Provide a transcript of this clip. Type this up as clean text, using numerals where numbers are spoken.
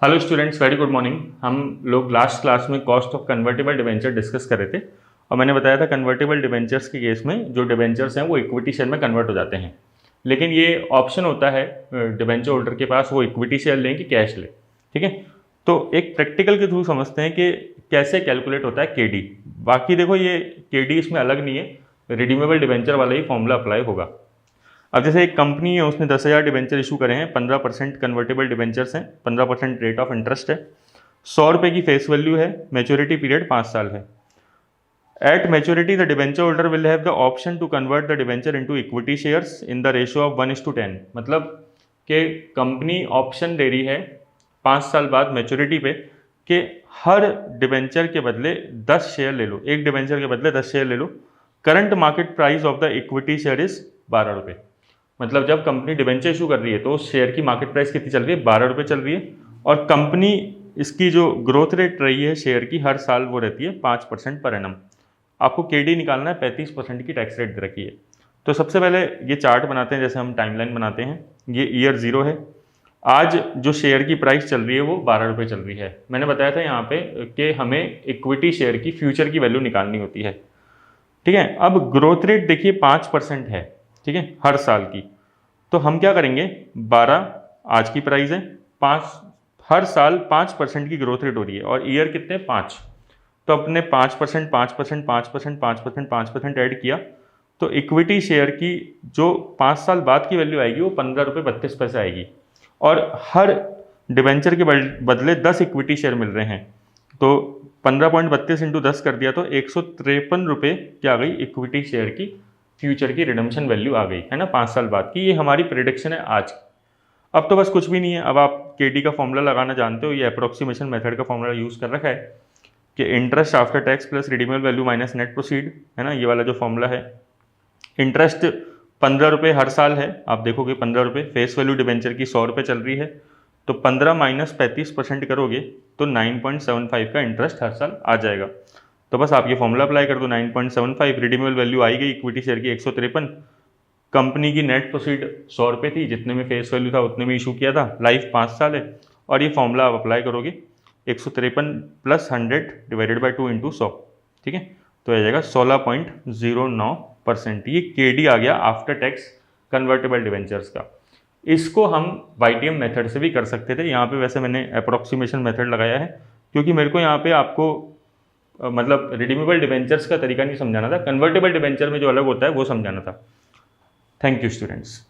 Hello students, very good morning. हम लोग last class में cost of convertible debenture discuss कर रहे थे और मैंने बताया था कन्वर्टेबल डिवेंचर्स के केस में जो डिवेंचर्स हैं वो इक्विटी शेयर में कन्वर्ट हो जाते हैं, लेकिन ये ऑप्शन होता है डिवेंचर होल्डर के पास वो इक्विटी शेयर लें कि कैश लें। ठीक है, तो एक प्रैक्टिकल के थ्रू समझते हैं कि कैसे कैलकुलेट होता है केडी। बाकी देखो ये केडी इसमें अलग नहीं है, रिडीमेबल डिवेंचर वाला ही फॉर्मूला अप्लाई होगा। अब जैसे एक कंपनी है, उसने 10,000 डिवेंचर इशू करे हैं, 15% कन्वर्टेबल डिवेंचर्स हैं, 15% रेट ऑफ इंटरेस्ट है, 100 रुपये की फेस वैल्यू है, मैच्योरिटी पीरियड 5 साल है। At maturity the debenture holder will have the option to convert the debenture into equity shares in the ratio of 1:10। मतलब कि कंपनी ऑप्शन दे रही है 5 साल बाद मैच्योरिटी पे कि हर डिवेंचर के बदले 10 शेयर ले लो, एक डिवेंचर के बदले 10 शेयर ले लो। Current market price of the equity share is 12 रुपये। मतलब जब कंपनी डिवेंचर इशू कर रही है तो उस शेयर की मार्केट प्राइस कितनी चल रही है, 12 रुपये चल रही है, और कंपनी इसकी जो ग्रोथ रेट रही है शेयर की हर साल वो रहती है 5% पर एनम। आपको केडी निकालना है, 35% की टैक्स रेट दे रखी है। तो सबसे पहले ये चार्ट बनाते हैं, जैसे हम टाइमलाइन बनाते हैं। ये ईयर 0 है, आज जो शेयर की प्राइस चल रही है वो 12 रुपये चल रही है। मैंने बताया था यहाँ पे कि हमें इक्विटी शेयर की फ्यूचर की वैल्यू निकालनी होती है। ठीक है, अब ग्रोथ रेट देखिए 5% है, ठीक है, हर साल की। तो हम क्या करेंगे, 12 आज की प्राइस है, 5 हर साल 5% की ग्रोथ रेट हो रही है, और ईयर कितने 5। तो अपने 5% 5% 5% 5% 5% ऐड किया तो इक्विटी शेयर की जो 5 साल बाद की वैल्यू आएगी वो 15 रुपये 32 पैसे आएगी, और हर डिवेंचर के बदले 10 इक्विटी शेयर मिल रहे हैं। तो 15.32 इंटू 10 कर दिया तो 153 रुपये क्या आ गई, इक्विटी शेयर की फ्यूचर की रिडम्पशन वैल्यू आ गई है ना, 5 साल बाद की। ये हमारी प्रेडिक्शन है आज। अब तो बस कुछ भी नहीं है, अब आप केडी का फॉर्मूला लगाना जानते हो, ये अप्रोक्सीमेशन मेथड का फॉर्मूला यूज़ कर रखा है कि interest after tax plus redeemable value minus net proceed, है ना, ये वाला जो फॉर्मूला है। इंटरेस्ट 15 रुपये हर साल है, आप देखोगे 15 रुपये, फेस वैल्यू डिवेंचर की 100 रुपये चल रही है, तो 15 माइनस 35% करोगे तो 9.75 का इंटरेस्ट हर साल आ जाएगा। तो बस आप ये फॉर्मूला अप्लाई कर दो, 9.75, रिडीमेबल वैल्यू आई गई इक्विटी शेयर की 153, कंपनी की नेट प्रोसीड 100 रुपये थी, जितने में फेस वैल्यू था उतने में इशू किया था, लाइफ 5 साल है, और ये फॉर्मूला आप अप्लाई करोगे 153 प्लस 100 डिवाइडेड बाई 2 इंटू 100, ठीक है, तो आ जाएगा 16.09%। ये केडी आ गया आफ्टर टैक्स कन्वर्टेबल डिवेंचर्स का। इसको हम वाईटीएम मेथड से भी कर सकते थे, यहाँ पे वैसे मैंने अप्रोक्सीमेशन मेथड लगाया है क्योंकि मेरे को यहाँ पे आपको मतलब रिडीमेबल डिवेंचर्स का तरीका नहीं समझाना था, कन्वर्टेबल डिवेंचर में जो अलग होता है वो समझाना था। Thank you students.